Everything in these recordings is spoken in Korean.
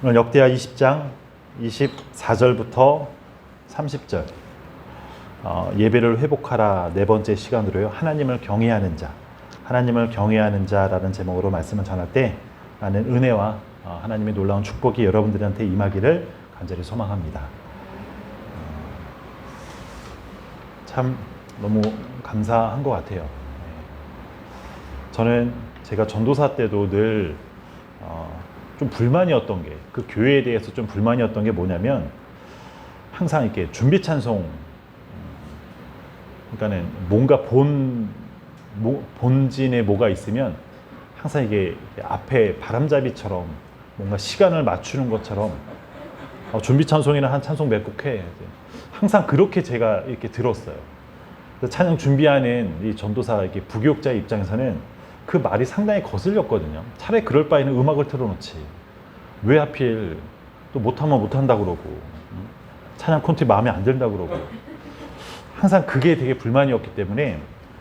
오늘 역대하 20장 24절부터 30절 예배를 회복하라 네 번째 시간으로요. 하나님을 경외하는 자, 하나님을 경외하는 자라는 제목으로 말씀을 전할 때 나는 은혜와 하나님의 놀라운 축복이 여러분들한테 임하기를 간절히 소망합니다. 참 너무 감사한 것 같아요. 저는 제가 전도사 때도 늘 좀 불만이었던 게, 그 교회에 대해서 좀 불만이었던 게 뭐냐면 항상 이렇게 준비 찬송, 그러니까는 뭔가 본진에 뭐가 있으면 항상 이게 앞에 바람잡이처럼 뭔가 시간을 맞추는 것처럼 준비 찬송이나 한 찬송 몇 곡 해. 항상 그렇게 제가 이렇게 들었어요. 찬양 준비하는 이 전도사 이렇게 부교육자의 입장에서는 그 말이 상당히 거슬렸거든요. 차라리 그럴 바에는 음악을 틀어놓지. 왜 하필 또 못하면 못한다고 그러고 찬양 콘티 마음에 안 든다고 그러고 항상 그게 되게 불만이었기 때문에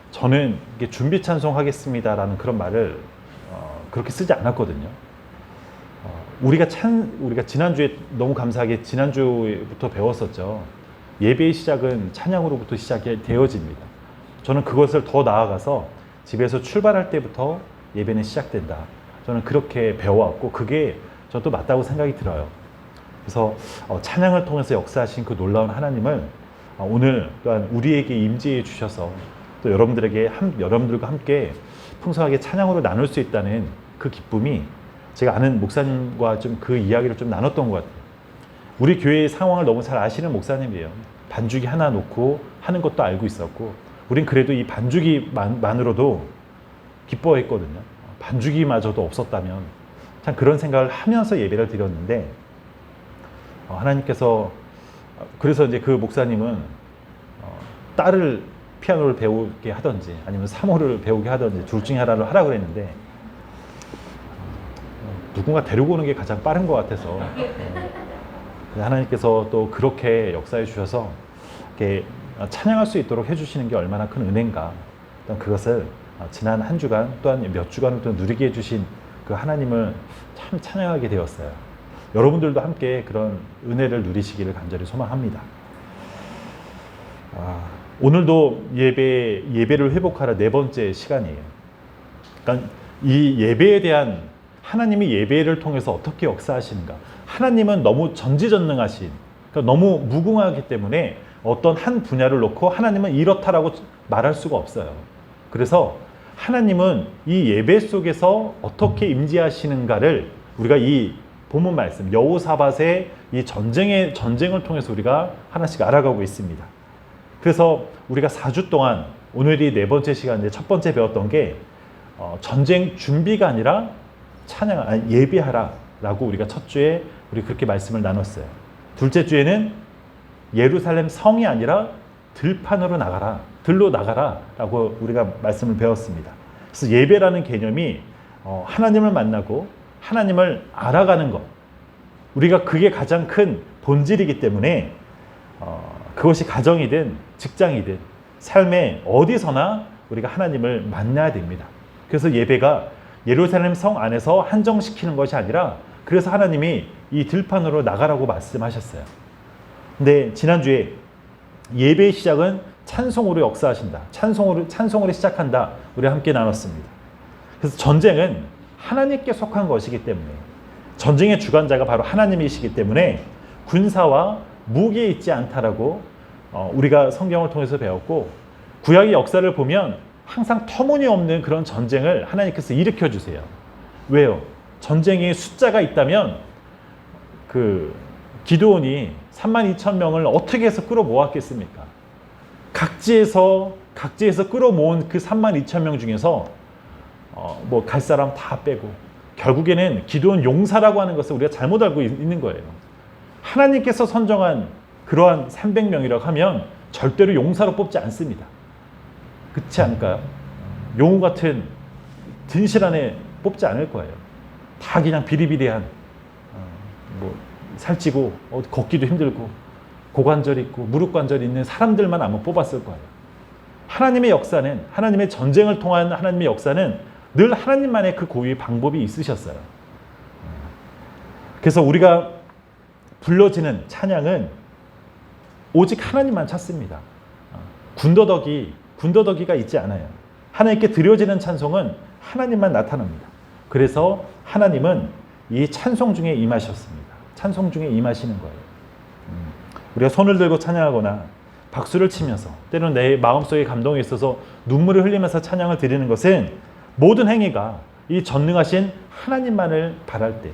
저는 이게 준비 찬송하겠습니다라는 그런 말을 그렇게 쓰지 않았거든요. 우리가 지난주에 너무 감사하게 지난주부터 배웠었죠. 예배의 시작은 찬양으로부터 시작이 되어집니다. 저는 그것을 더 나아가서 집에서 출발할 때부터 예배는 시작된다. 저는 그렇게 배워왔고 그게 저도 맞다고 생각이 들어요. 그래서 찬양을 통해서 역사하신 그 놀라운 하나님을 오늘 또한 우리에게 임재해 주셔서 또 여러분들과 함께 풍성하게 찬양으로 나눌 수 있다는 그 기쁨이 제가 아는 목사님과 좀 그 이야기를 좀 나눴던 것 같아요. 우리 교회의 상황을 너무 잘 아시는 목사님이에요. 반주기 하나 놓고 하는 것도 알고 있었고 우린 그래도 이 반주기만으로도 기뻐했거든요. 반주기마저도 없었다면 참 그런 생각을 하면서 예배를 드렸는데 하나님께서 그래서 이제 그 목사님은 딸을 피아노를 배우게 하든지 아니면 사모를 배우게 하든지 둘 중에 하나를 하라고 그랬는데 누군가 데리고 오는 게 가장 빠른 것 같아서 하나님께서 또 그렇게 역사해 주셔서 이렇게 찬양할 수 있도록 해주시는 게 얼마나 큰 은혜인가. 또 그것을 지난 한 주간 또한 몇 주간을 또 누리게 해주신 그 하나님을 참 찬양하게 되었어요. 여러분들도 함께 그런 은혜를 누리시기를 간절히 소망합니다. 오늘도 예배를 회복하라 네 번째 시간이에요. 그러니까 이 예배에 대한 하나님이 예배를 통해서 어떻게 역사하시는가. 하나님은 너무 전지전능하신, 그러니까 너무 무궁하기 때문에 어떤 한 분야를 놓고 하나님은 이렇다라고 말할 수가 없어요. 그래서 하나님은 이 예배 속에서 어떻게 임재하시는가를 우리가 이 본문 말씀 여호사밧의 이 전쟁을 통해서 우리가 하나씩 알아가고 있습니다. 그래서 우리가 4주 동안 오늘이 네 번째 시간인데 첫 번째 배웠던 게 전쟁 준비가 아니라 예배하라라고 우리가 첫 주에 우리 그렇게 말씀을 나눴어요. 둘째 주에는 예루살렘 성이 아니라 들판으로 나가라, 들로 나가라 라고 우리가 말씀을 배웠습니다. 그래서 예배라는 개념이 하나님을 만나고 하나님을 알아가는 것, 우리가 그게 가장 큰 본질이기 때문에 그것이 가정이든 직장이든 삶의 어디서나 우리가 하나님을 만나야 됩니다. 그래서 예배가 예루살렘 성 안에서 한정시키는 것이 아니라 그래서 하나님이 이 들판으로 나가라고 말씀하셨어요. 근데 지난주에 예배의 시작은 찬송으로 역사하신다. 찬송으로 시작한다. 우리 함께 나눴습니다. 그래서 전쟁은 하나님께 속한 것이기 때문에 전쟁의 주관자가 바로 하나님이시기 때문에 군사와 무기에 있지 않다라고 우리가 성경을 통해서 배웠고 구약의 역사를 보면 항상 터무니없는 그런 전쟁을 하나님께서 일으켜 주세요. 왜요? 전쟁에 숫자가 있다면 기드온이 32,000명을 어떻게 해서 끌어모았겠습니까? 각지에서 끌어모은 그 32,000명 중에서 갈 사람 다 빼고 결국에는 기드온 용사라고 하는 것을 우리가 잘못 알고 있는 거예요. 하나님께서 선정한 그러한 300명이라고 하면 절대로 용사로 뽑지 않습니다. 그렇지 않을까요? 용우 같은 진실 안에 뽑지 않을 거예요. 다 그냥 비리비리한 살찌고 걷기도 힘들고 고관절 있고 무릎 관절 있는 사람들만 아마 뽑았을 거예요. 하나님의 역사는, 하나님의 전쟁을 통한 하나님의 역사는 늘 하나님만의 그 고유의 방법이 있으셨어요. 그래서 우리가 불러지는 찬양은 오직 하나님만 찾습니다. 군더더기가 있지 않아요. 하나님께 드려지는 찬송은 하나님만 나타납니다. 그래서 하나님은 이 찬송 중에 임하셨습니다. 찬송 중에 임하시는 거예요. 우리가 손을 들고 찬양하거나 박수를 치면서 때로는 내 마음속에 감동이 있어서 눈물을 흘리면서 찬양을 드리는 것은 모든 행위가 이 전능하신 하나님만을 바랄 때,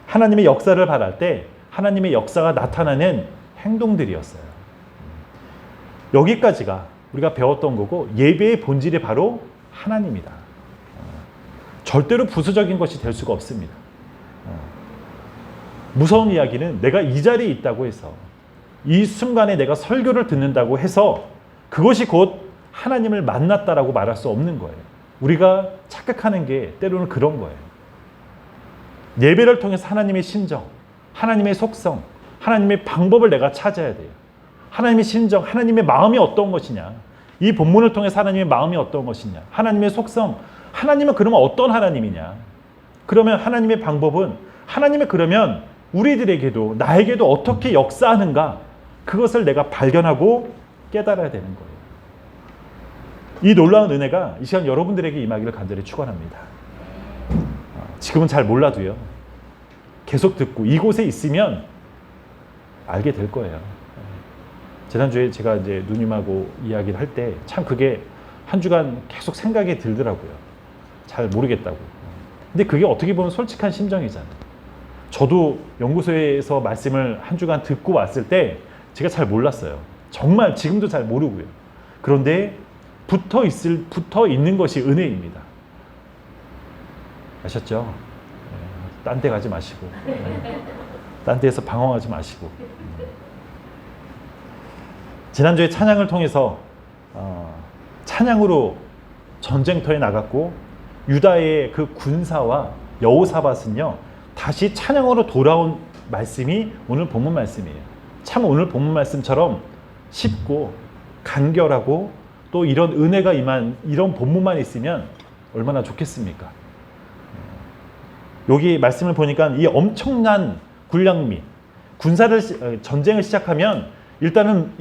하나님의 역사를 바랄 때 하나님의 역사가 나타나는 행동들이었어요. 여기까지가 우리가 배웠던 거고, 예배의 본질이 바로 하나님이다. 절대로 부수적인 것이 될 수가 없습니다. 무서운 이야기는 내가 이 자리에 있다고 해서, 이 순간에 내가 설교를 듣는다고 해서 그것이 곧 하나님을 만났다라고 말할 수 없는 거예요. 우리가 착각하는 게 때로는 그런 거예요. 예배를 통해서 하나님의 심정, 하나님의 속성, 하나님의 방법을 내가 찾아야 돼요. 하나님의 심정, 하나님의 마음이 어떤 것이냐, 이 본문을 통해서 하나님의 마음이 어떤 것이냐, 하나님의 속성, 하나님은 그러면 어떤 하나님이냐, 그러면 하나님의 방법은, 하나님이 그러면 우리들에게도 나에게도 어떻게 역사하는가, 그것을 내가 발견하고 깨달아야 되는 거예요. 이 놀라운 은혜가 이 시간 여러분들에게 임하기를 간절히 축원합니다. 지금은 잘 몰라도요, 계속 듣고 이곳에 있으면 알게 될 거예요. 지난주에 제가 이제 누님하고 이야기를 할 때 참 그게 한 주간 계속 생각이 들더라고요. 잘 모르겠다고. 근데 그게 어떻게 보면 솔직한 심정이잖아요. 저도 연구소에서 말씀을 한 주간 듣고 왔을 때 제가 잘 몰랐어요. 정말 지금도 잘 모르고요. 그런데 붙어 있는 것이 은혜입니다. 아셨죠? 딴 데 가지 마시고, 딴 데에서 방황하지 마시고. 지난주에 찬양을 통해서 찬양으로 전쟁터에 나갔고, 유다의 그 군사와 여호사밧은요 다시 찬양으로 돌아온 말씀이 오늘 본문 말씀이에요. 참 오늘 본문 말씀처럼 쉽고 간결하고 또 이런 은혜가 임한 이런 본문만 있으면 얼마나 좋겠습니까? 여기 말씀을 보니까 이 엄청난 군량미, 전쟁을 시작하면 일단은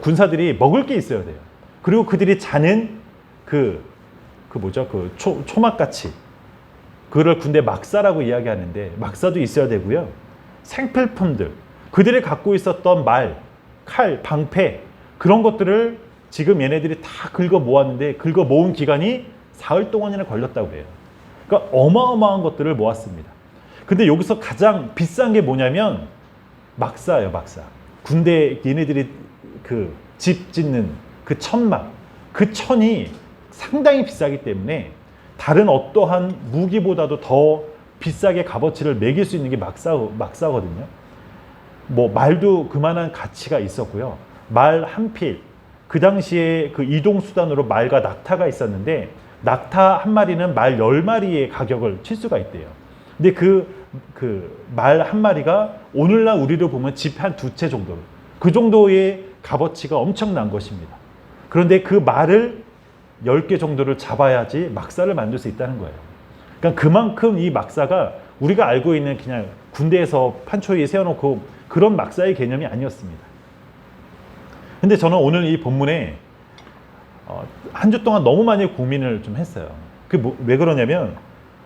군사들이 먹을 게 있어야 돼요. 그리고 그들이 자는 초막같이, 그걸 군대 막사라고 이야기하는데 막사도 있어야 되고요. 생필품들, 그들이 갖고 있었던 말, 칼, 방패, 그런 것들을 지금 얘네들이 다 긁어 모았는데, 긁어 모은 기간이 사흘 동안이나 걸렸다고 해요. 그러니까 어마어마한 것들을 모았습니다. 근데 여기서 가장 비싼 게 뭐냐면 막사예요, 막사. 군대 얘네들이 그 집 짓는 그 천막, 그 천이 상당히 비싸기 때문에 다른 어떠한 무기보다도 더 비싸게 값어치를 매길 수 있는 게 막사거든요. 뭐 말도 그만한 가치가 있었고요. 말 한 필, 그 당시에 그 이동 수단으로 말과 낙타가 있었는데, 낙타 한 마리는 말 10마리의 가격을 칠 수가 있대요. 근데 그 말 한 마리가 오늘날 우리로 보면 집 한 두 채 정도, 그 정도의 값어치가 엄청난 것입니다. 그런데 그 말을 10개 정도를 잡아야지 막사를 만들 수 있다는 거예요. 그러니까 그만큼 이 막사가 우리가 알고 있는 그냥 군대에서 판초위에 세워놓고 그런 막사의 개념이 아니었습니다. 근데 저는 오늘 이 본문에 한 주 동안 너무 많이 고민을 좀 했어요. 왜 그러냐면,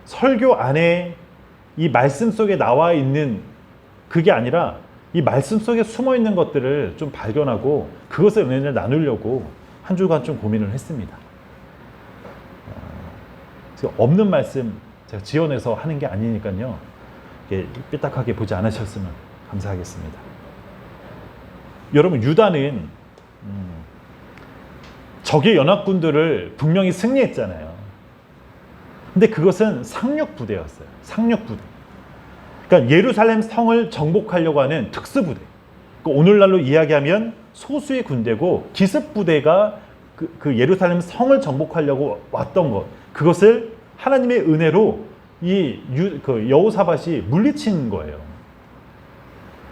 설교 안에 이 말씀 속에 나와 있는 그게 아니라 이 말씀 속에 숨어 있는 것들을 좀 발견하고 그것의 은혜를 나누려고 한 주간 좀 고민을 했습니다. 없는 말씀 제가 지어내서 하는 게 아니니까요, 삐딱하게 보지 않으셨으면 감사하겠습니다. 여러분, 유다는 적의 연합군들을 분명히 승리했잖아요. 근데 그것은 상륙부대였어요. 상륙부대. 그러니까 예루살렘 성을 정복하려고 하는 특수부대. 그러니까 오늘날로 이야기하면 소수의 군대고, 기습부대가 그 예루살렘 성을 정복하려고 왔던 것, 그것을 하나님의 은혜로 여호사밧이 물리친 거예요.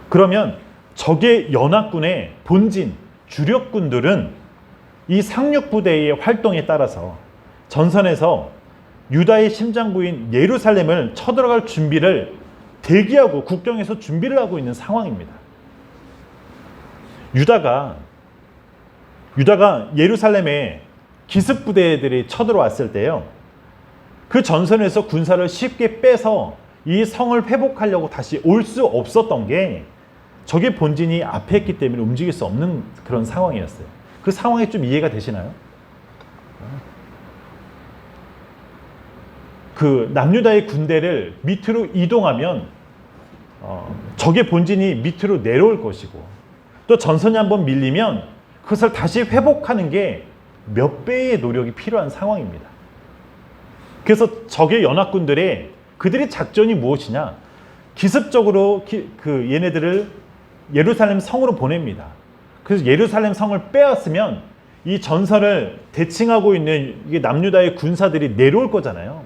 그러면 적의 연합군의 본진, 주력군들은 이 상륙부대의 활동에 따라서 전선에서 유다의 심장부인 예루살렘을 쳐들어갈 준비를 대기하고 국경에서 준비를 하고 있는 상황입니다. 유다가 예루살렘에 기습 부대들이 쳐들어왔을 때요, 그 전선에서 군사를 쉽게 빼서 이 성을 회복하려고 다시 올 수 없었던 게 적의 본진이 앞에 있기 때문에 움직일 수 없는 그런 상황이었어요. 그 상황이 좀 이해가 되시나요? 그 남유다의 군대를 밑으로 이동하면 적의 본진이 밑으로 내려올 것이고, 또 전선이 한번 밀리면 그것을 다시 회복하는 게 몇 배의 노력이 필요한 상황입니다. 그래서 적의 연합군들의 그들의 작전이 무엇이냐? 기습적으로 얘네들을 예루살렘 성으로 보냅니다. 그래서 예루살렘 성을 빼앗으면 이 전선을 대칭하고 있는 이게 남유다의 군사들이 내려올 거잖아요.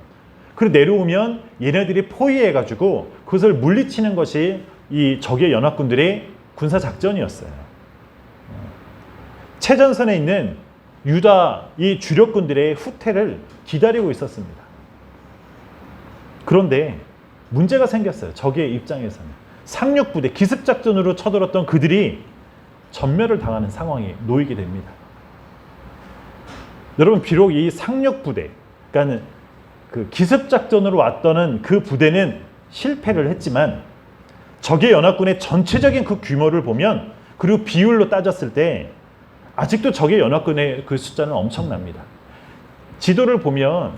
그리고 내려오면 얘네들이 포위해가지고 그것을 물리치는 것이 이 적의 연합군들의 군사 작전이었어요. 최전선에 있는 유다 이 주력군들의 후퇴를 기다리고 있었습니다. 그런데 문제가 생겼어요. 적의 입장에서는. 상륙부대, 기습작전으로 쳐들었던 그들이 전멸을 당하는 상황에 놓이게 됩니다. 여러분, 비록 이 상륙부대, 그러니까 그 기습작전으로 왔던 그 부대는 실패를 했지만 적의 연합군의 전체적인 그 규모를 보면, 그리고 비율로 따졌을 때 아직도 적의 연합군의 그 숫자는 엄청납니다. 지도를 보면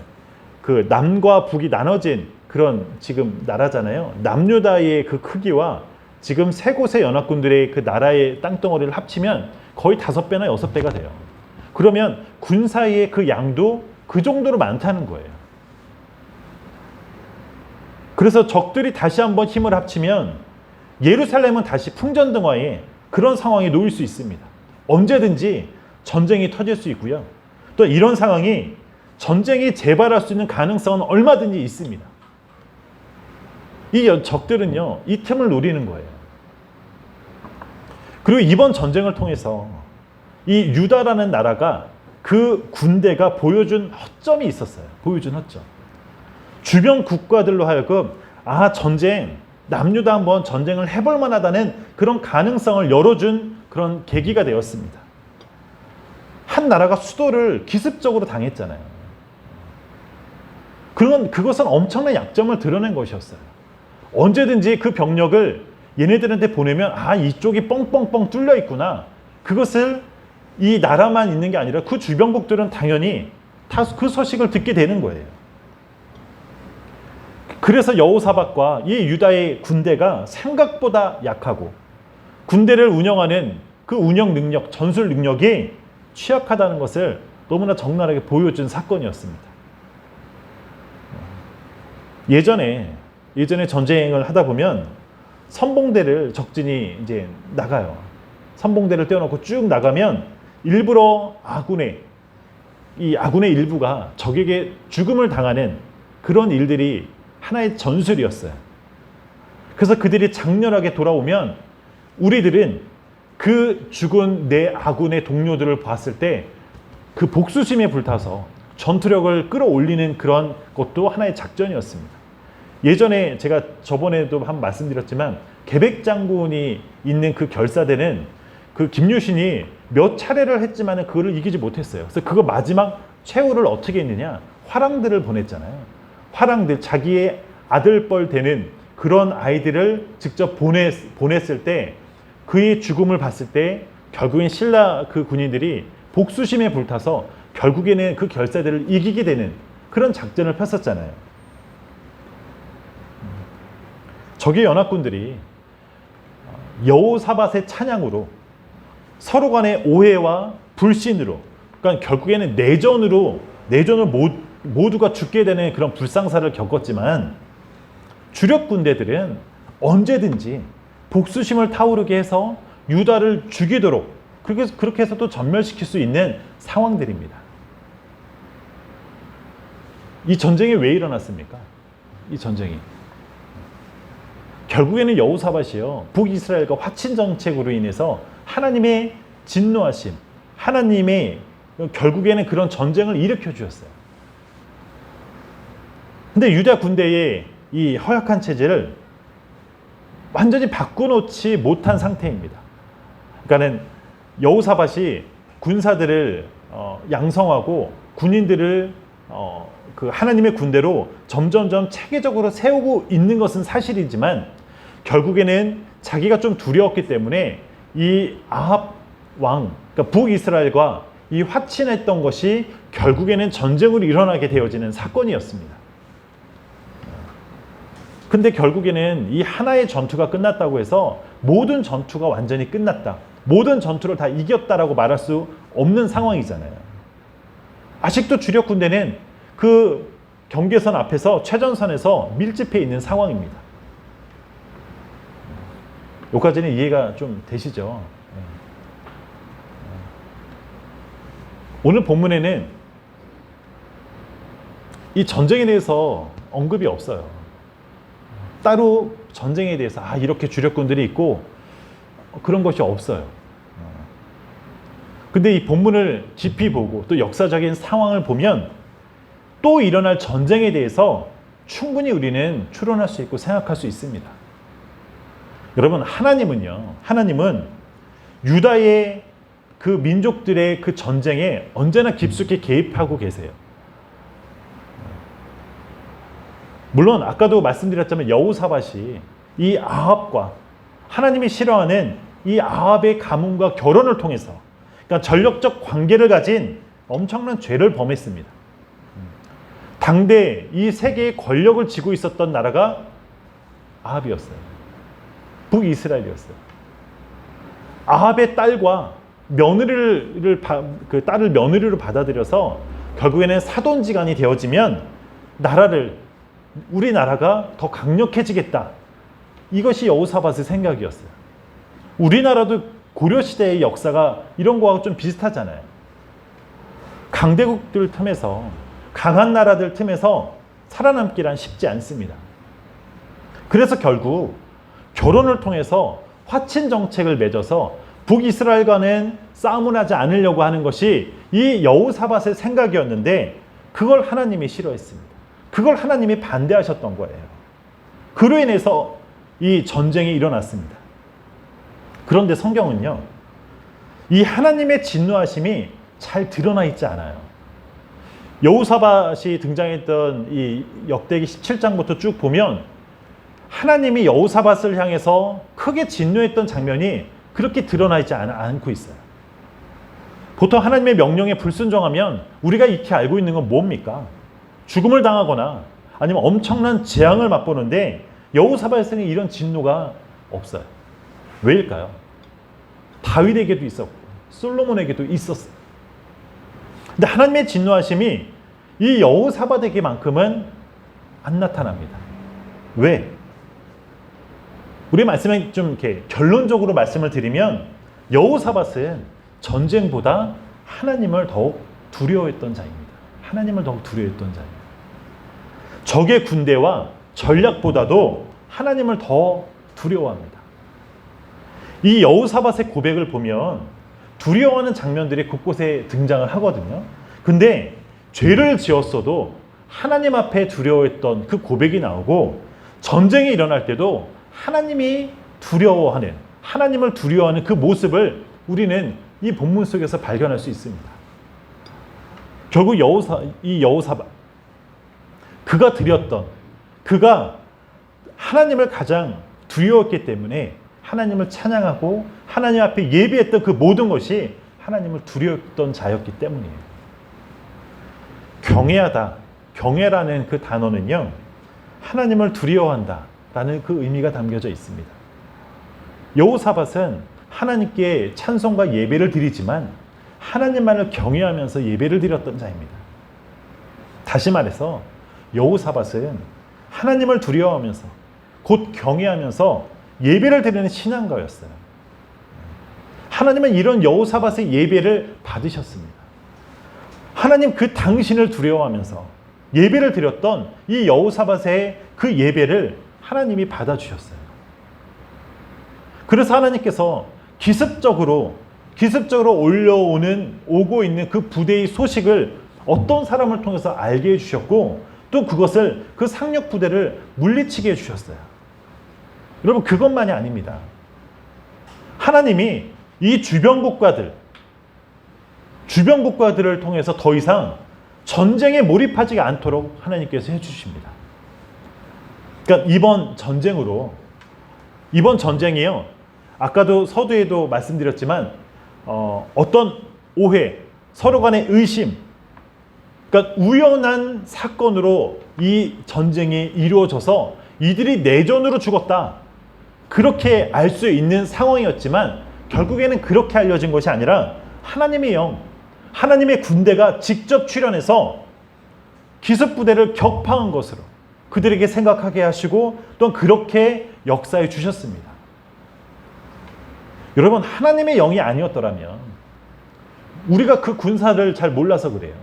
그 남과 북이 나눠진 그런 지금 나라잖아요. 남유다의 그 크기와 지금 세 곳의 연합군들의 그 나라의 땅덩어리를 합치면 거의 5배나 6배가 돼요. 그러면 군사의 그 양도 그 정도로 많다는 거예요. 그래서 적들이 다시 한번 힘을 합치면 예루살렘은 다시 풍전등화에 그런 상황에 놓일 수 있습니다. 언제든지 전쟁이 터질 수 있고요. 또 이런 상황이 전쟁이 재발할 수 있는 가능성은 얼마든지 있습니다. 이 적들은요, 이 틈을 노리는 거예요. 그리고 이번 전쟁을 통해서 이 유다라는 나라가 그 군대가 보여준 허점이 있었어요. 보여준 허점. 주변 국가들로 하여금 전쟁, 남유다 한번 전쟁을 해볼 만하다는 그런 가능성을 열어준 그런 계기가 되었습니다. 한 나라가 수도를 기습적으로 당했잖아요. 그것은 엄청난 약점을 드러낸 것이었어요. 언제든지 그 병력을 얘네들한테 보내면 이쪽이 뻥뻥뻥 뚫려 있구나. 그것을 이 나라만 있는 게 아니라 그 주변국들은 당연히 다 그 소식을 듣게 되는 거예요. 그래서 여호사밧과 이 유다의 군대가 생각보다 약하고 군대를 운영하는 그 운영 능력, 전술 능력이 취약하다는 것을 너무나 적나라하게 보여준 사건이었습니다. 예전에 전쟁을 하다 보면 선봉대를 적진이 이제 나가요. 선봉대를 떼어놓고 쭉 나가면 일부러 아군의 일부가 적에게 죽음을 당하는 그런 일들이 하나의 전술이었어요. 그래서 그들이 장렬하게 돌아오면 우리들은 그 죽은 내 아군의 동료들을 봤을 때 그 복수심에 불타서 전투력을 끌어올리는 그런 것도 하나의 작전이었습니다. 예전에 제가 저번에도 한번 말씀드렸지만 계백 장군이 있는 그 결사대는 그 김유신이 몇 차례를 했지만 그거를 이기지 못했어요. 그래서 그거 마지막 최후를 어떻게 했느냐? 화랑들을 보냈잖아요. 화랑들, 자기의 아들뻘 되는 그런 아이들을 직접 보냈을 때 그의 죽음을 봤을 때 결국엔 신라 그 군인들이 복수심에 불타서 결국에는 그 결사대를 이기게 되는 그런 작전을 폈었잖아요. 적의 연합군들이 여호사밧의 찬양으로 서로 간의 오해와 불신으로, 그러니까 결국에는 내전으로 모두가 죽게 되는 그런 불상사를 겪었지만 주력 군대들은 언제든지 복수심을 타오르게 해서 유다를 죽이도록 그렇게 해서 또 전멸시킬 수 있는 상황들입니다. 이 전쟁이 왜 일어났습니까? 이 전쟁이 결국에는 여호사밧이요, 북이스라엘과 화친 정책으로 인해서 하나님의 진노하심, 하나님의 결국에는 그런 전쟁을 일으켜 주셨어요. 근데 유다 군대의 이 허약한 체제를 완전히 바꿔놓지 못한 상태입니다. 그러니까는 여호사밧이 군사들을 양성하고 군인들을 그 하나님의 군대로 점점점 체계적으로 세우고 있는 것은 사실이지만 결국에는 자기가 좀 두려웠기 때문에 이 아합 왕, 그러니까 북이스라엘과 이 화친했던 것이 결국에는 전쟁으로 일어나게 되어지는 사건이었습니다. 근데 결국에는 이 하나의 전투가 끝났다고 해서 모든 전투가 완전히 끝났다, 모든 전투를 다 이겼다라고 말할 수 없는 상황이잖아요. 아직도 주력 군대는 그 경계선 앞에서 최전선에서 밀집해 있는 상황입니다. 여기까지는 이해가 좀 되시죠? 오늘 본문에는 이 전쟁에 대해서 언급이 없어요. 따로 전쟁에 대해서 이렇게 주력군들이 있고 그런 것이 없어요. 근데 이 본문을 깊이 보고 또 역사적인 상황을 보면 또 일어날 전쟁에 대해서 충분히 우리는 추론할 수 있고 생각할 수 있습니다. 여러분, 하나님은 유다의 그 민족들의 그 전쟁에 언제나 깊숙이 개입하고 계세요. 물론 아까도 말씀드렸지만 여호사밧이 이 아합과 하나님이 싫어하는 이 아합의 가문과 결혼을 통해서, 그러니까 전력적 관계를 가진 엄청난 죄를 범했습니다. 당대 이 세계의 권력을 쥐고 있었던 나라가 아합이었어요. 북이스라엘이었어요. 아합의 딸과 그 딸을 며느리로 받아들여서 결국에는 사돈지간이 되어지면 우리나라가 더 강력해지겠다. 이것이 여호사밧의 생각이었어요. 우리나라도 고려시대의 역사가 이런 거하고 좀 비슷하잖아요. 강대국들 틈에서, 강한 나라들 틈에서 살아남기란 쉽지 않습니다. 그래서 결국 결혼을 통해서 화친 정책을 맺어서 북이스라엘과는 싸움을 하지 않으려고 하는 것이 이 여호사밧의 생각이었는데 그걸 하나님이 싫어했습니다. 그걸 하나님이 반대하셨던 거예요. 그로 인해서 이 전쟁이 일어났습니다. 그런데 성경은요, 이 하나님의 진노하심이 잘 드러나 있지 않아요. 여호사밧이 등장했던 이 역대기 17장부터 쭉 보면 하나님이 여호사밧을 향해서 크게 진노했던 장면이 그렇게 드러나 있지 않고 있어요. 보통 하나님의 명령에 불순종하면 우리가 익히 알고 있는 건 뭡니까? 죽음을 당하거나 아니면 엄청난 재앙을 맛보는데 여호사밧에는 이런 진노가 없어요. 왜일까요? 다윗에게도 있었고 솔로몬에게도 있었어요. 근데 하나님의 진노하심이 이 여호사밧에게만큼은 안 나타납니다. 왜? 우리 말씀에 좀 이렇게 결론적으로 말씀을 드리면 여호사밧은 전쟁보다 하나님을 더욱 두려워했던 자입니다. 하나님을 더욱 두려워했던 자입니다. 적의 군대와 전략보다도 하나님을 더 두려워합니다. 이 여호사밧의 고백을 보면 두려워하는 장면들이 곳곳에 등장을 하거든요. 근데 죄를 지었어도 하나님 앞에 두려워했던 그 고백이 나오고 전쟁이 일어날 때도 하나님을 두려워하는 그 모습을 우리는 이 본문 속에서 발견할 수 있습니다. 결국 이 여호사밧, 그가 하나님을 가장 두려웠기 때문에 하나님을 찬양하고 하나님 앞에 예비했던 그 모든 것이 하나님을 두려웠던 자였기 때문이에요. 경외라는 그 단어는요, 하나님을 두려워한다 라는 그 의미가 담겨져 있습니다. 여호사밧은 하나님께 찬송과 예배를 드리지만 하나님만을 경외하면서 예배를 드렸던 자입니다. 다시 말해서 여호사밧은 하나님을 두려워하면서 곧 경외하면서 예배를 드리는 신앙가였어요. 하나님은 이런 여호사밧의 예배를 받으셨습니다. 하나님 그 당신을 두려워하면서 예배를 드렸던 이 여호사밧의 그 예배를 하나님이 받아주셨어요. 그래서 하나님께서 기습적으로 오고 있는 그 부대의 소식을 어떤 사람을 통해서 알게 해주셨고 또 그 상륙 부대를 물리치게 해주셨어요. 여러분, 그것만이 아닙니다. 하나님이 이 주변 국가들을 통해서 더 이상 전쟁에 몰입하지 않도록 하나님께서 해주십니다. 그러니까 이번 전쟁이요, 아까도 서두에도 말씀드렸지만 어떤 오해, 서로 간의 의심, 그러니까 우연한 사건으로 이 전쟁이 이루어져서 이들이 내전으로 죽었다, 그렇게 알 수 있는 상황이었지만 결국에는 그렇게 알려진 것이 아니라 하나님의 영, 하나님의 군대가 직접 출현해서 기습부대를 격파한 것으로 그들에게 생각하게 하시고 또한 그렇게 역사해 주셨습니다. 여러분, 하나님의 영이 아니었더라면, 우리가 그 군사를 잘 몰라서 그래요.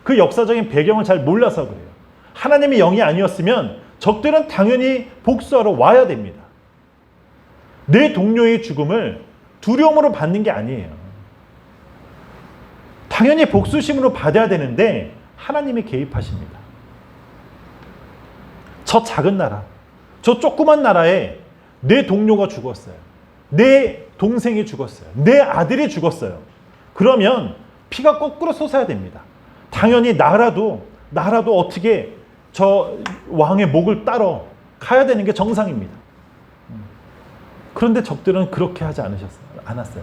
그 역사적인 배경을 잘 몰라서 그래요. 하나님의 영이 아니었으면 적들은 당연히 복수하러 와야 됩니다. 내 동료의 죽음을 두려움으로 받는 게 아니에요. 당연히 복수심으로 받아야 되는데 하나님이 개입하십니다. 저 작은 나라, 저 조그만 나라에 내 동료가 죽었어요. 내 동생이 죽었어요. 내 아들이 죽었어요. 그러면 피가 거꾸로 솟아야 됩니다. 당연히 나라도 어떻게 저 왕의 목을 따러 가야 되는 게 정상입니다. 그런데 적들은 그렇게 하지 않았어요.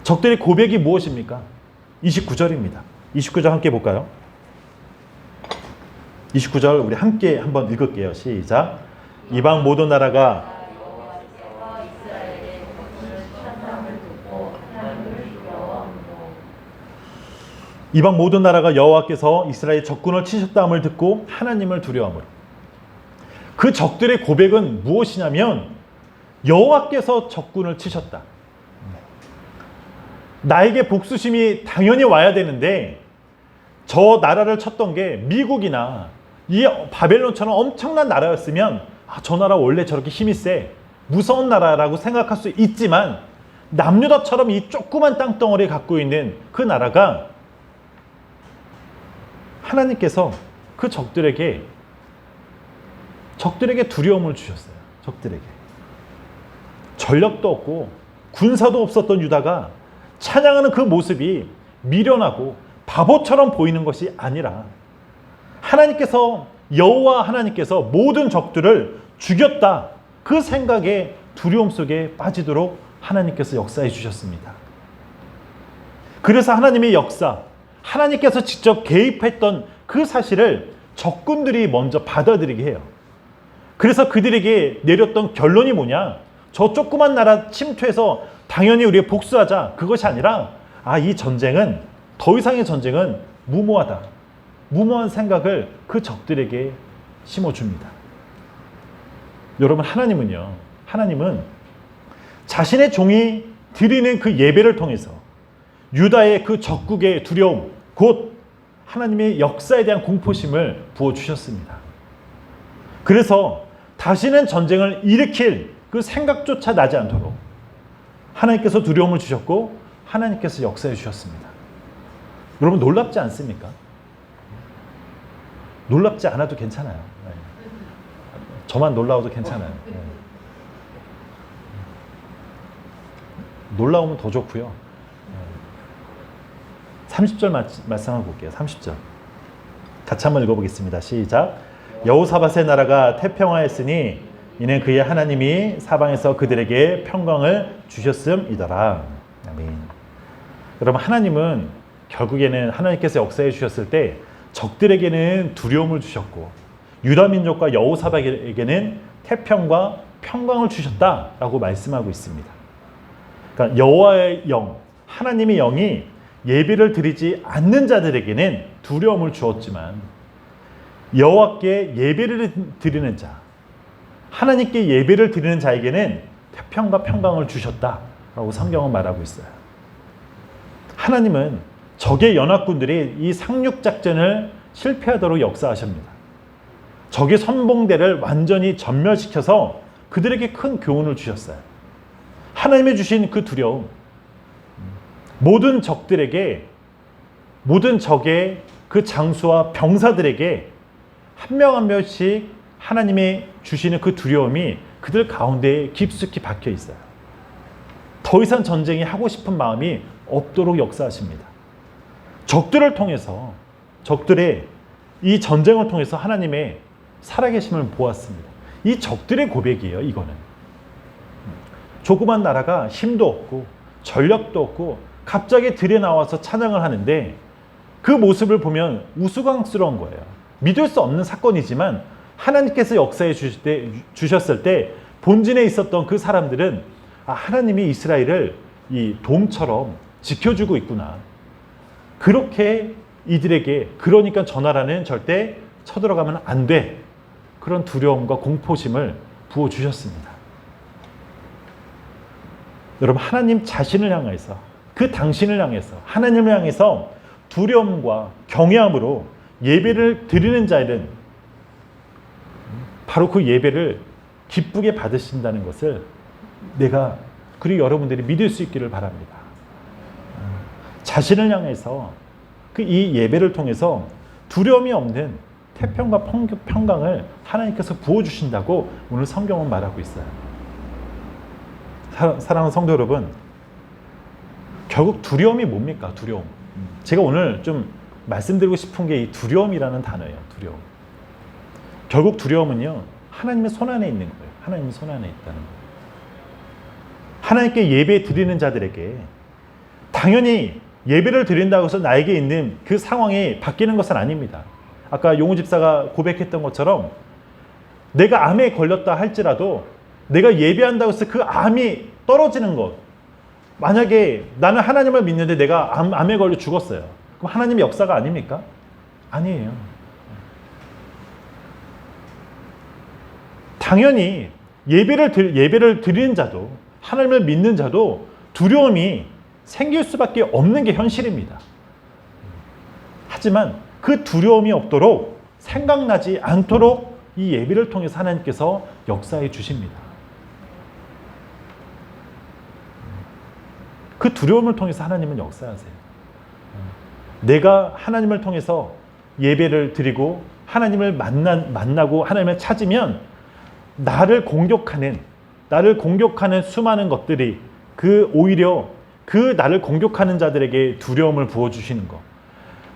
적들의 고백이 무엇입니까? 29절입니다. 29절 함께 볼까요? 29절 우리 함께 한번 읽을게요. 시작. 이방 모든 나라가 여호와께서 이스라엘 적군을 치셨다함을 듣고 하나님을 두려워하므로. 그 적들의 고백은 무엇이냐면 여호와께서 적군을 치셨다. 나에게 복수심이 당연히 와야 되는데 저 나라를 쳤던 게 미국이나 이 바벨론처럼 엄청난 나라였으면 저 나라 원래 저렇게 힘이 세, 무서운 나라라고 생각할 수 있지만 남유다처럼 이 조그만 땅덩어리 갖고 있는 그 나라가 하나님께서 그 적들에게 두려움을 주셨어요. 적들에게. 전력도 없고 군사도 없었던 유다가 찬양하는 그 모습이 미련하고 바보처럼 보이는 것이 아니라 여호와 하나님께서 모든 적들을 죽였다, 그 생각에 두려움 속에 빠지도록 하나님께서 역사해 주셨습니다. 그래서 하나님의 역사, 하나님께서 직접 개입했던 그 사실을 적군들이 먼저 받아들이게 해요. 그래서 그들에게 내렸던 결론이 뭐냐? 저 조그만 나라 침투해서 당연히 우리가 복수하자, 그것이 아니라 이 전쟁은, 더 이상의 전쟁은 무모하다, 무모한 생각을 그 적들에게 심어줍니다. 여러분, 하나님은 자신의 종이 드리는 그 예배를 통해서 유다의 그 적국의 두려움, 곧 하나님의 역사에 대한 공포심을 부어주셨습니다. 그래서 다시는 전쟁을 일으킬 그 생각조차 나지 않도록 하나님께서 두려움을 주셨고 하나님께서 역사해 주셨습니다. 여러분, 놀랍지 않습니까? 놀랍지 않아도 괜찮아요. 네. 저만 놀라워도 괜찮아요. 네. 놀라우면 더 좋고요. 30절 말씀 한번 볼게요. 30절. 같이 한번 읽어보겠습니다. 시작. 여호사밧의 나라가 태평하였으니 이는 그의 하나님이 사방에서 그들에게 평강을 주셨음이더라. 아멘. 여러분, 하나님은 결국에는 하나님께서 역사해 주셨을 때 적들에게는 두려움을 주셨고 유다 민족과 여호사밧에게는 태평과 평강을 주셨다라고 말씀하고 있습니다. 그러니까 여호와의 영, 하나님의 영이 예배를 드리지 않는 자들에게는 두려움을 주었지만 여호와께 예배를 드리는 자, 하나님께 예배를 드리는 자에게는 태평과 평강을 주셨다라고 성경은 말하고 있어요. 하나님은 적의 연합군들이 이 상륙작전을 실패하도록 역사하십니다. 적의 선봉대를 완전히 전멸시켜서 그들에게 큰 교훈을 주셨어요. 하나님이 주신 그 두려움, 모든 적의 그 장수와 병사들에게 한 명 한 명씩 하나님이 주시는 그 두려움이 그들 가운데에 깊숙이 박혀 있어요. 더 이상 전쟁이 하고 싶은 마음이 없도록 역사하십니다. 적들을 통해서, 적들의 이 전쟁을 통해서 하나님의 살아계심을 보았습니다. 이 적들의 고백이에요, 이거는. 조그만 나라가 힘도 없고 전력도 없고 갑자기 들에 나와서 찬양을 하는데 그 모습을 보면 우스꽝스러운 거예요. 믿을 수 없는 사건이지만 하나님께서 역사해 주셨을 때 본진에 있었던 그 사람들은 하나님이 이스라엘을 이 돔처럼 지켜주고 있구나. 그렇게 이들에게 그러니까 저 나라는 절대 쳐들어가면 안 돼. 그런 두려움과 공포심을 부어주셨습니다. 여러분, 하나님 자신을 향해서, 그 당신을 향해서, 하나님을 향해서 두려움과 경외함으로 예배를 드리는 자들은 바로 그 예배를 기쁘게 받으신다는 것을 내가, 그리고 여러분들이 믿을 수 있기를 바랍니다. 자신을 향해서 이 예배를 통해서 두려움이 없는 태평과 평강을 하나님께서 부어주신다고 오늘 성경은 말하고 있어요. 사랑하는 성도 여러분, 결국 두려움이 뭡니까? 두려움. 제가 오늘 좀 말씀드리고 싶은 게 이 두려움이라는 단어예요. 두려움. 결국 두려움은요, 하나님의 손 안에 있는 거예요. 하나님의 손 안에 있다는 거예요. 하나님께 예배 드리는 자들에게 당연히 예배를 드린다고 해서 나에게 있는 그 상황이 바뀌는 것은 아닙니다. 아까 용우 집사가 고백했던 것처럼 내가 암에 걸렸다 할지라도 내가 예배한다고 해서 그 암이 떨어지는 것, 만약에 나는 하나님을 믿는데 내가 암에 걸려 죽었어요. 그럼 하나님의 역사가 아닙니까? 아니에요. 당연히 예배를 드리는 자도, 하나님을 믿는 자도 두려움이 생길 수밖에 없는 게 현실입니다. 하지만 그 두려움이 없도록, 생각나지 않도록 이 예배를 통해서 하나님께서 역사해 주십니다. 그 두려움을 통해서 하나님은 역사하세요. 내가 하나님을 통해서 예배를 드리고 하나님을 만나고 하나님을 찾으면 나를 공격하는 수많은 것들이 오히려 나를 공격하는 자들에게 두려움을 부어주시는 것.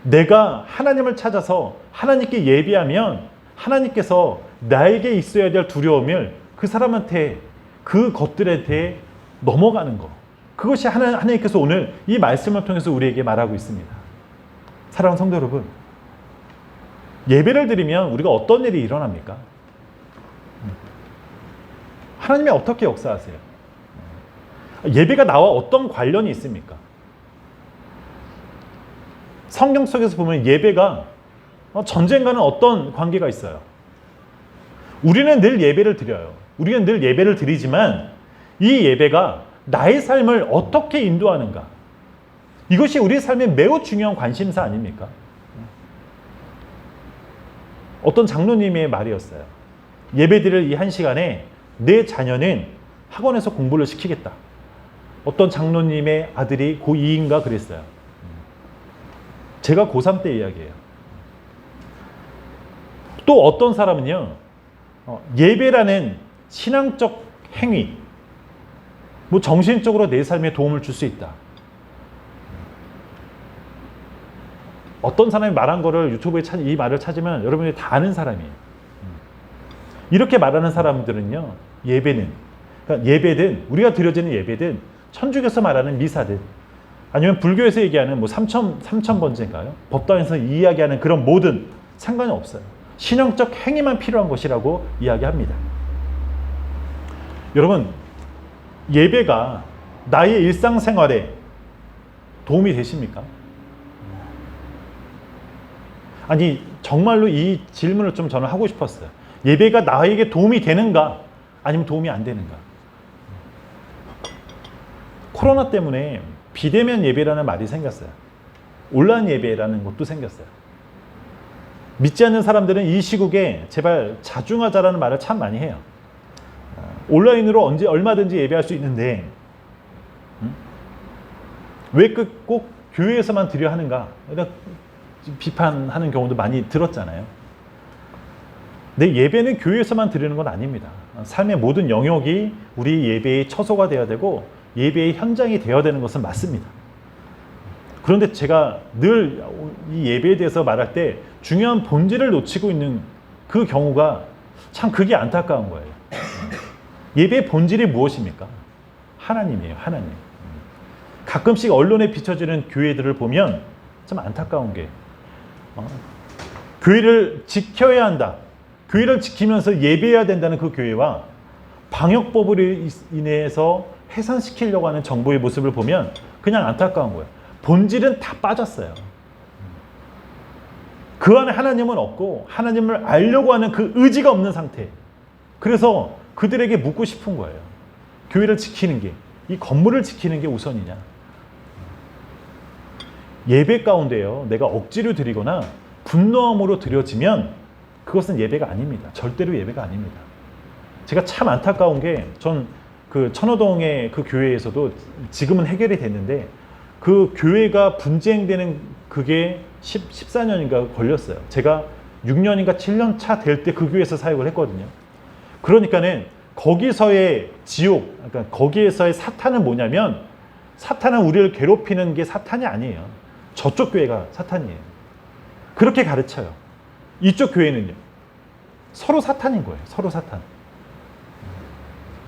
내가 하나님을 찾아서 하나님께 예배하면 하나님께서 나에게 있어야 될 두려움을 그 사람한테, 그 것들에 대해 넘어가는 것. 그것이 하나님께서 오늘 이 말씀을 통해서 우리에게 말하고 있습니다. 사랑하는 성도 여러분, 예배를 드리면 우리가 어떤 일이 일어납니까? 하나님이 어떻게 역사하세요? 예배가 나와 어떤 관련이 있습니까? 성경 속에서 보면 예배가 전쟁과는 어떤 관계가 있어요? 우리는 늘 예배를 드려요. 우리는 늘 예배를 드리지만 이 예배가 나의 삶을 어떻게 인도하는가? 이것이 우리의 삶에 매우 중요한 관심사 아닙니까? 어떤 장로님의 말이었어요. 예배드릴 이 한 시간에 내 자녀는 학원에서 공부를 시키겠다. 어떤 장로님의 아들이 고2인가 그랬어요. 제가 고3 때 이야기예요. 또 어떤 사람은요, 예배라는 신앙적 행위, 정신적으로 내 삶에 도움을 줄 수 있다. 어떤 사람이 말한 거를 유튜브에 이 말을 찾으면 여러분이 다 아는 사람이에요. 이렇게 말하는 사람들은요, 예배든 우리가 드려지는 예배든 천주교에서 말하는 미사든 아니면 불교에서 얘기하는 삼천번제인가요? 법당에서 이야기하는 그런 모든 상관이 없어요. 신앙적 행위만 필요한 것이라고 이야기합니다. 여러분, 예배가 나의 일상생활에 도움이 되십니까? 아니, 정말로 이 질문을 좀 저는 하고 싶었어요. 예배가 나에게 도움이 되는가? 아니면 도움이 안 되는가? 코로나 때문에 비대면 예배라는 말이 생겼어요. 온라인 예배라는 것도 생겼어요. 믿지 않는 사람들은 이 시국에 제발 자중하자라는 말을 참 많이 해요. 온라인으로 얼마든지 예배할 수 있는데 왜 꼭 교회에서만 드려 하는가? 비판하는 경우도 많이 들었잖아요. 내 예배는 교회에서만 드리는 건 아닙니다. 삶의 모든 영역이 우리 예배의 처소가 되어야 되고 예배의 현장이 되어야 되는 것은 맞습니다. 그런데 제가 늘 이 예배에 대해서 말할 때 중요한 본질을 놓치고 있는 그 경우가 참 그게 안타까운 거예요. 예배의 본질이 무엇입니까? 하나님이에요. 하나님. 가끔씩 언론에 비춰지는 교회들을 보면 참 안타까운 게 교회를 지켜야 한다. 교회를 지키면서 예배해야 된다는 그 교회와 방역법으로 인해서 해산시키려고 하는 정부의 모습을 보면 그냥 안타까운 거예요. 본질은 다 빠졌어요. 그 안에 하나님은 없고 하나님을 알려고 하는 그 의지가 없는 상태. 그래서 그들에게 묻고 싶은 거예요. 교회를 지키는 게, 이 건물을 지키는 게 우선이냐. 예배 가운데요, 내가 억지로 드리거나 분노함으로 드려지면 그것은 예배가 아닙니다. 절대로 예배가 아닙니다. 제가 참 안타까운 게, 전 그 천호동의 그 교회에서도 지금은 해결이 됐는데, 그 교회가 분쟁되는 그게 14년인가 걸렸어요. 제가 6년인가 7년 차 될 때 그 교회에서 사역을 했거든요. 그러니까는 거기서의 지옥, 그러니까 거기에서의 사탄은 뭐냐면, 사탄은 우리를 괴롭히는 게 사탄이 아니에요. 저쪽 교회가 사탄이에요. 그렇게 가르쳐요. 이쪽 교회는요, 서로 사탄인 거예요. 서로 사탄.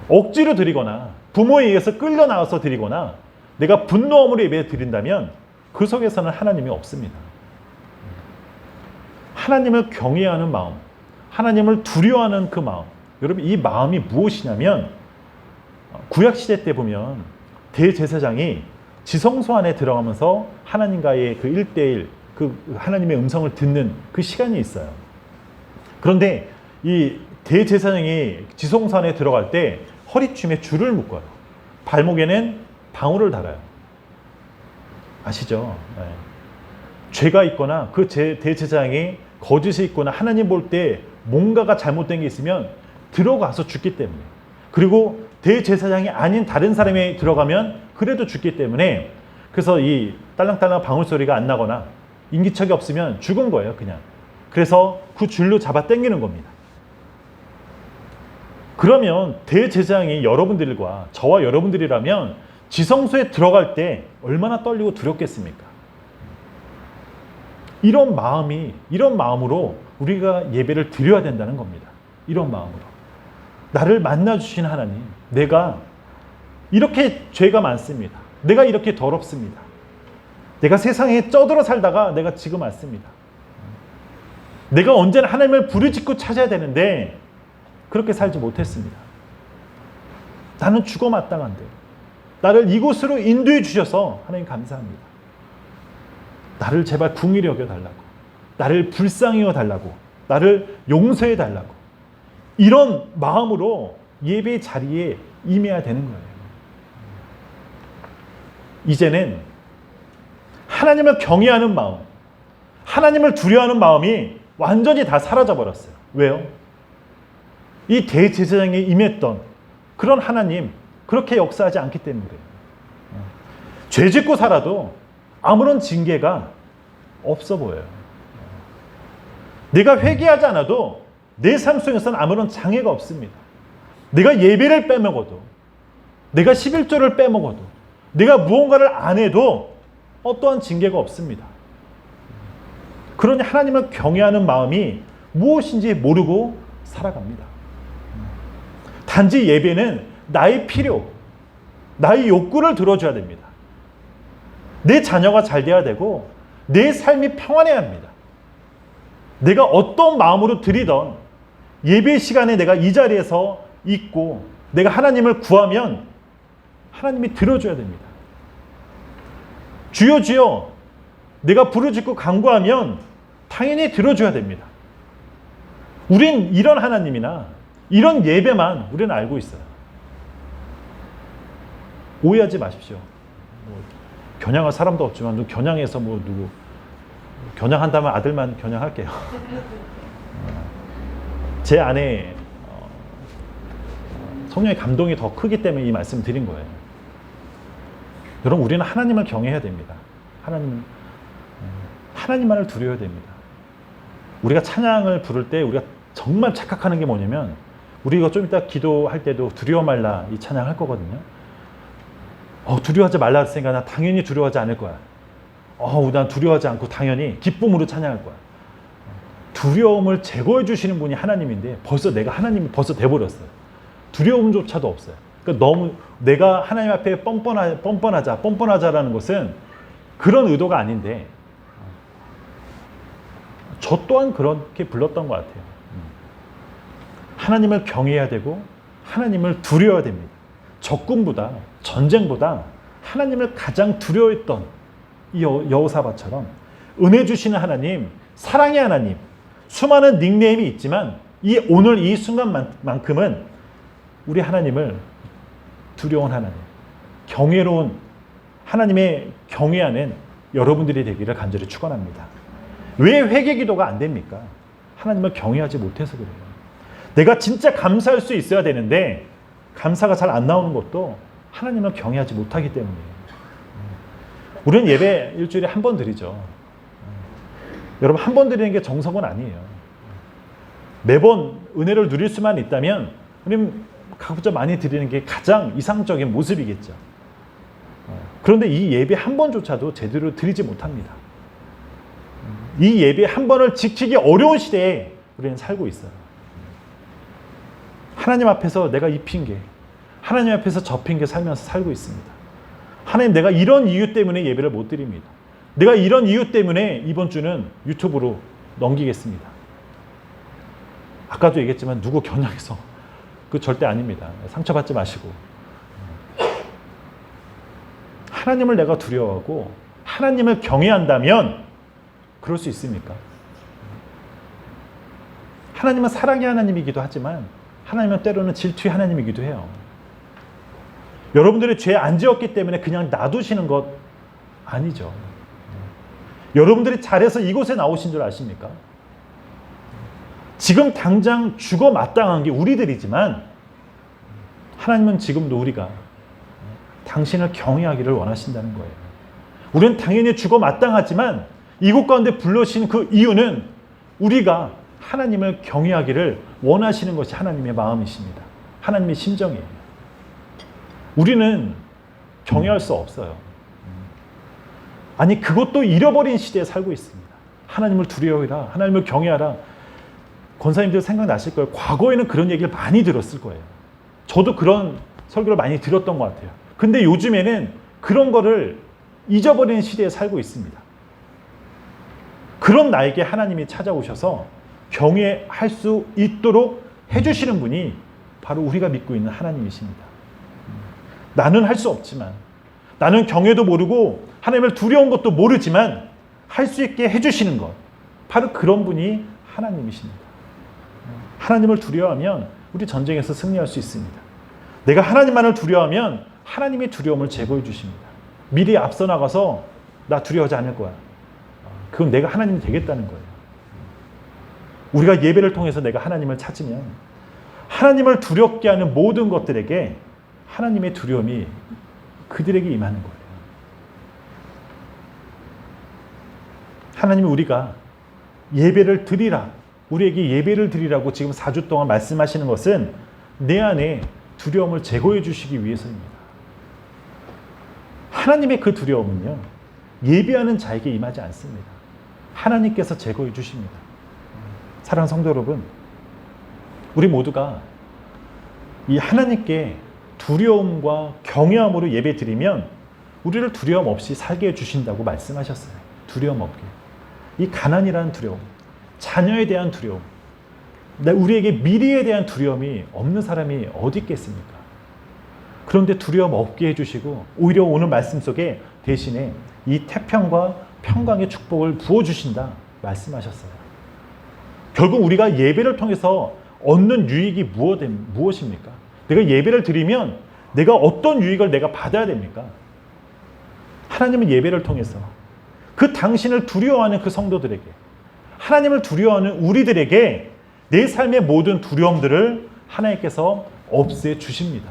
억지로 드리거나 부모에 의해서 끌려 나와서 드리거나 내가 분노함으로 예배 드린다면 그 속에서는 하나님이 없습니다. 하나님을 경외하는 마음, 하나님을 두려워하는 그 마음. 여러분, 이 마음이 무엇이냐면, 구약시대 때 보면 대제사장이 지성소 안에 들어가면서 하나님과의 그 1대1, 그 하나님의 음성을 듣는 그 시간이 있어요. 그런데 이 대제사장이 지성소 안에 들어갈 때 허리춤에 줄을 묶어요. 발목에는 방울을 달아요. 아시죠? 네. 죄가 있거나 그 대제사장이 거짓이 있거나 하나님 볼 때 뭔가가 잘못된 게 있으면 들어가서 죽기 때문에, 그리고 대제사장이 아닌 다른 사람이 들어가면 그래도 죽기 때문에, 그래서 이 딸랑딸랑 방울 소리가 안 나거나 인기척이 없으면 죽은 거예요, 그냥. 그래서 그 줄로 잡아 당기는 겁니다. 그러면 대제사장이 여러분들과 저와 여러분들이라면 지성소에 들어갈 때 얼마나 떨리고 두렵겠습니까? 이런 마음으로 우리가 예배를 드려야 된다는 겁니다. 이런 마음으로. 나를 만나주신 하나님, 내가 이렇게 죄가 많습니다. 내가 이렇게 더럽습니다. 내가 세상에 쩌들어 살다가 내가 지금 왔습니다. 내가 언제나 하나님을 부르짖고 찾아야 되는데 그렇게 살지 못했습니다. 나는 죽어 마땅한데 나를 이곳으로 인도해 주셔서 하나님 감사합니다. 나를 제발 긍휼히 여겨달라고, 나를 불쌍히 여달라고, 나를 용서해 달라고, 이런 마음으로 예배 자리에 임해야 되는 거예요. 이제는 하나님을 경외하는 마음, 하나님을 두려워하는 마음이 완전히 다 사라져 버렸어요. 왜요? 이 대제사장에 임했던 그런 하나님, 그렇게 역사하지 않기 때문에 그래요. 죄 짓고 살아도 아무런 징계가 없어 보여요. 내가 회개하지 않아도 내 삶 속에서는 아무런 장애가 없습니다. 내가 예배를 빼먹어도, 내가 11조를 빼먹어도, 내가 무언가를 안 해도 어떠한 징계가 없습니다. 그러니 하나님을 경외하는 마음이 무엇인지 모르고 살아갑니다. 단지 예배는 나의 필요, 나의 욕구를 들어줘야 됩니다. 내 자녀가 잘 돼야 되고 내 삶이 평안해야 합니다. 내가 어떤 마음으로 드리던 예배 시간에 내가 이 자리에서 있고 내가 하나님을 구하면 하나님이 들어줘야 됩니다. 주여 주여 내가 부르짖고 간구하면 당연히 들어줘야 됩니다. 우린 이런 하나님이나 이런 예배만 우리는 알고 있어요. 오해하지 마십시오. 겨냥할 사람도 없지만 겨냥해서 누구 겨냥한다면 아들만 겨냥할게요. 제 안에 성령의 감동이 더 크기 때문에 이 말씀 드린 거예요. 여러분, 우리는 하나님을 경외해야 됩니다. 하나님만을 두려워야 됩니다. 우리가 찬양을 부를 때 우리가 정말 착각하는 게 뭐냐면 우리가 좀 이따 기도할 때도 두려워 말라 이 찬양 할 거거든요. 두려워하지 말라 했으니까 나 당연히 두려워하지 않을 거야. 난 두려워하지 않고 당연히 기쁨으로 찬양할 거야. 두려움을 제거해 주시는 분이 하나님인데 벌써 내가 하나님이 벌써 돼버렸어요. 두려움조차도 없어요. 그러니까 너무 내가 하나님 앞에 뻔뻔하자라는 것은 그런 의도가 아닌데 저 또한 그렇게 불렀던 것 같아요. 하나님을 경외해야 되고 하나님을 두려워야 됩니다. 적군보다 전쟁보다 하나님을 가장 두려워했던 이 여호사밧처럼 은혜 주시는 하나님, 사랑의 하나님, 수많은 닉네임이 있지만 오늘 이 순간만큼은 우리 하나님을 두려운 하나님, 경외로운 하나님의 경외하는 여러분들이 되기를 간절히 축원합니다. 왜 회개 기도가 안 됩니까? 하나님을 경외하지 못해서 그래요. 내가 진짜 감사할 수 있어야 되는데 감사가 잘 안 나오는 것도 하나님을 경외하지 못하기 때문이에요. 우리는 예배 일주일에 한 번 드리죠. 여러분 한 번 드리는 게 정석은 아니에요. 매번 은혜를 누릴 수만 있다면 우리는 각자 많이 드리는 게 가장 이상적인 모습이겠죠. 그런데 이 예배 한 번조차도 제대로 드리지 못합니다. 이 예배 한 번을 지키기 어려운 시대에 우리는 살고 있어요. 하나님 앞에서 내가 이 핑계, 하나님 앞에서 저 핑계 살면서 살고 있습니다. 하나님, 내가 이런 이유 때문에 예배를 못 드립니다. 내가 이런 이유 때문에 이번 주는 유튜브로 넘기겠습니다. 아까도 얘기했지만 누구 겨냥해서 그 절대 아닙니다. 상처받지 마시고. 하나님을 내가 두려워하고 하나님을 경외한다면 그럴 수 있습니까? 하나님은 사랑의 하나님이기도 하지만 하나님은 때로는 질투의 하나님이기도 해요. 여러분들이 죄 안 지었기 때문에 그냥 놔두시는 것 아니죠. 여러분들이 잘해서 이곳에 나오신 줄 아십니까? 지금 당장 죽어 마땅한 게 우리들이지만 하나님은 지금도 우리가 당신을 경외하기를 원하신다는 거예요. 우리는 당연히 죽어 마땅하지만 이곳 가운데 불러주신 그 이유는 우리가 하나님을 경외하기를 원하시는 것이 하나님의 마음이십니다. 하나님의 심정이에요. 우리는 경외할 수 없어요. 아니, 그것도 잃어버린 시대에 살고 있습니다. 하나님을 두려워해라, 하나님을 경외하라. 권사님들 생각나실 거예요. 과거에는 그런 얘기를 많이 들었을 거예요. 저도 그런 설교를 많이 들었던 것 같아요. 근데 요즘에는 그런 거를 잊어버리는 시대에 살고 있습니다. 그런 나에게 하나님이 찾아오셔서 경외할 수 있도록 해주시는 분이 바로 우리가 믿고 있는 하나님이십니다. 나는 할 수 없지만, 나는 경외도 모르고 하나님을 두려운 것도 모르지만 할 수 있게 해주시는 것, 바로 그런 분이 하나님이십니다. 하나님을 두려워하면 우리 전쟁에서 승리할 수 있습니다. 내가 하나님만을 두려워하면 하나님의 두려움을 제거해 주십니다. 미리 앞서 나가서 나 두려워하지 않을 거야. 그건 내가 하나님이 되겠다는 거예요. 우리가 예배를 통해서 내가 하나님을 찾으면 하나님을 두렵게 하는 모든 것들에게 하나님의 두려움이 그들에게 임하는 거예요. 하나님이 우리가 예배를 드리라, 우리에게 예배를 드리라고 지금 4주 동안 말씀하시는 것은 내 안에 두려움을 제거해 주시기 위해서입니다. 하나님의 그 두려움은요, 예배하는 자에게 임하지 않습니다. 하나님께서 제거해 주십니다. 사랑하는 성도 여러분, 우리 모두가 이 하나님께 두려움과 경외함으로 예배 드리면 우리를 두려움 없이 살게 해주신다고 말씀하셨어요. 두려움 없게. 이 가난이라는 두려움, 자녀에 대한 두려움, 우리에게 미래에 대한 두려움이 없는 사람이 어디 있겠습니까? 그런데 두려움 없게 해주시고 오히려 오늘 말씀 속에 대신에 이 태평과 평강의 축복을 부어주신다 말씀하셨어요. 결국 우리가 예배를 통해서 얻는 유익이 무엇입니까? 내가 예배를 드리면 내가 어떤 유익을 내가 받아야 됩니까? 하나님은 예배를 통해서 그 당신을 두려워하는 그 성도들에게, 하나님을 두려워하는 우리들에게 내 삶의 모든 두려움들을 하나님께서 없애 주십니다.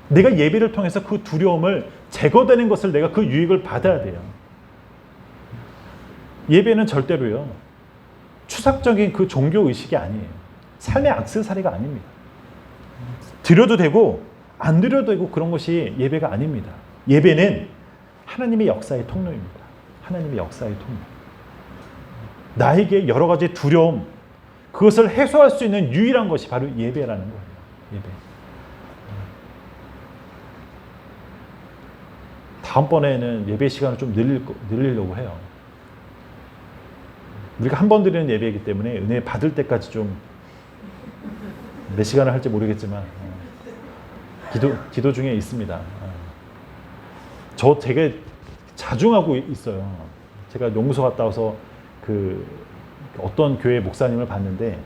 내가 예배를 통해서 그 두려움을 제거되는 것을 내가 그 유익을 받아야 돼요. 예배는 절대로요, 추상적인 그 종교 의식이 아니에요. 삶의 액세서리가 아닙니다. 드려도 되고 안 드려도 되고 그런 것이 예배가 아닙니다. 예배는 하나님의 역사의 통로입니다. 하나님의 역사의 통로. 나에게 여러 가지 두려움, 그것을 해소할 수 있는 유일한 것이 바로 예배라는 거예요. 예배. 다음번에는 예배 시간을 좀 늘리려고 해요. 우리가 한 번 드리는 예배이기 때문에 은혜 받을 때까지 좀 몇 시간을 할지 모르겠지만 기도 중에 있습니다. 저 되게 자중하고 있어요. 제가 연구소 갔다 와서 어떤 교회 목사님을 봤는데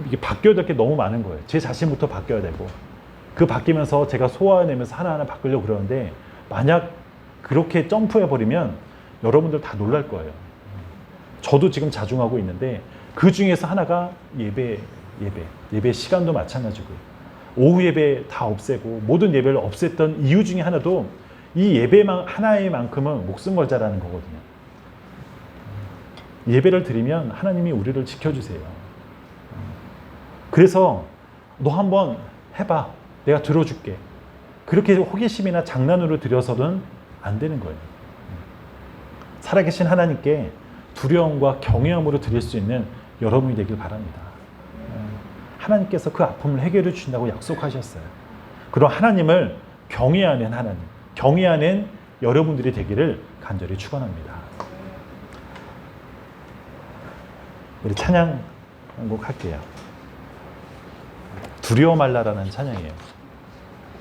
이게 바뀌어야 될 게 너무 많은 거예요. 제 자신부터 바뀌어야 되고 바뀌면서 제가 소화해내면서 하나하나 바꾸려고 그러는데 만약 그렇게 점프해버리면 여러분들 다 놀랄 거예요. 저도 지금 자중하고 있는데 그 중에서 하나가 예배 시간도 마찬가지고 오후 예배 다 없애고 모든 예배를 없앴던 이유 중에 하나도 이 예배만 하나의 만큼은 목숨 걸자라는 거거든요. 예배를 드리면 하나님이 우리를 지켜주세요. 그래서 너 한번 해봐. 내가 들어줄게. 그렇게 호기심이나 장난으로 드려서는 안 되는 거예요. 살아계신 하나님께 두려움과 경외함으로 드릴 수 있는 여러분이 되길 바랍니다. 하나님께서 그 아픔을 해결해 주신다고 약속하셨어요. 그럼 하나님을 경외하는 하나님, 경외하는 여러분들이 되기를 간절히 축원합니다. 우리 찬양 한 곡 할게요. 두려워 말라라는 찬양이에요.